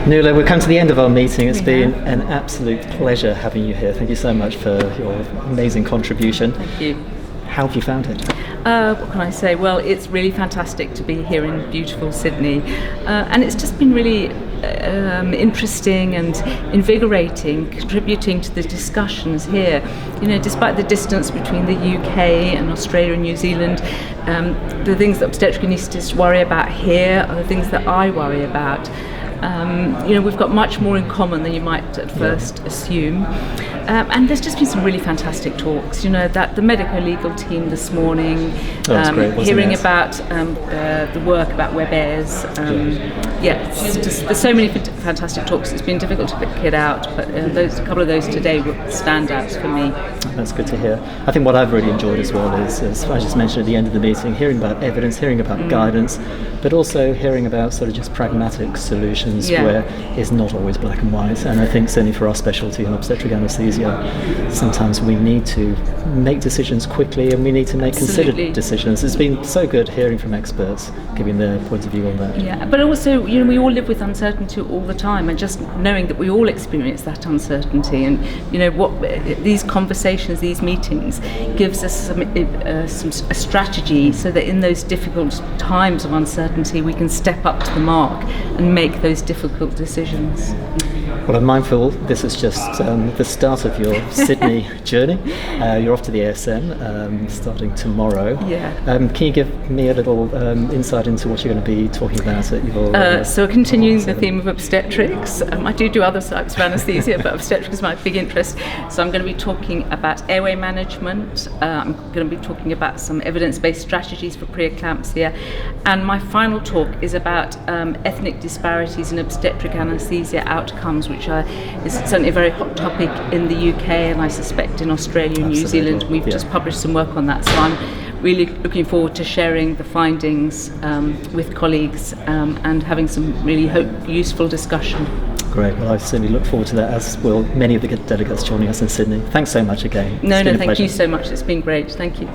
Nuala, we've come to the end of our meeting. It's been an absolute pleasure having you here. Thank you so much for your amazing contribution. Thank you. How have you found it? What can I say? Well, it's really fantastic to be here in beautiful Sydney, and it's just been really interesting and invigorating, contributing to the discussions here. You know, despite the distance between the UK and Australia and New Zealand, the things that obstetric anaesthetists worry about here are the things that I worry about. You know, we've got much more in common than you might at first assume. And there's just been some really fantastic talks. You know, that the medico-legal team this morning, hearing about the work about WebAIRS. It's just, there's so many fantastic talks. It's been difficult to pick it out, but a couple of those today were standouts for me. That's good to hear. I think what I've really enjoyed as well is, as I just mentioned at the end of the meeting, hearing about evidence, hearing about guidance, but also hearing about sort of just pragmatic solutions where it's not always black and white. And I think certainly for our specialty in obstetric anaesthesia, sometimes we need to make decisions quickly and we need to make considered decisions. It's been so good hearing from experts, giving their point of view on that. Yeah, but also, you know, we all live with uncertainty all the time, and just knowing that we all experience that uncertainty, and you know what these conversations, these meetings, gives us a strategy so that in those difficult times of uncertainty, we can step up to the mark and make those difficult decisions. Well, I'm mindful this is just the start of your Sydney journey. You're off to the ASM starting tomorrow. Can you give me a little insight into what you're going to be talking about at your so continuing the theme of obstetrics, I do other types of anaesthesia, but obstetrics is my big interest. So I'm going to be talking about airway management. I'm going to be talking about some evidence-based strategies for preeclampsia, and my final talk is about ethnic disparities in obstetric anaesthesia outcomes, which is certainly a very hot topic in the UK, and I suspect in Australia and New Zealand. We've just published some work on that, so I'm really looking forward to sharing the findings with colleagues and having some really useful discussion. Great. Well, I certainly look forward to that, as will many of the delegates joining us in Sydney. Thanks so much again. No, thank you so much. It's been great. Thank you.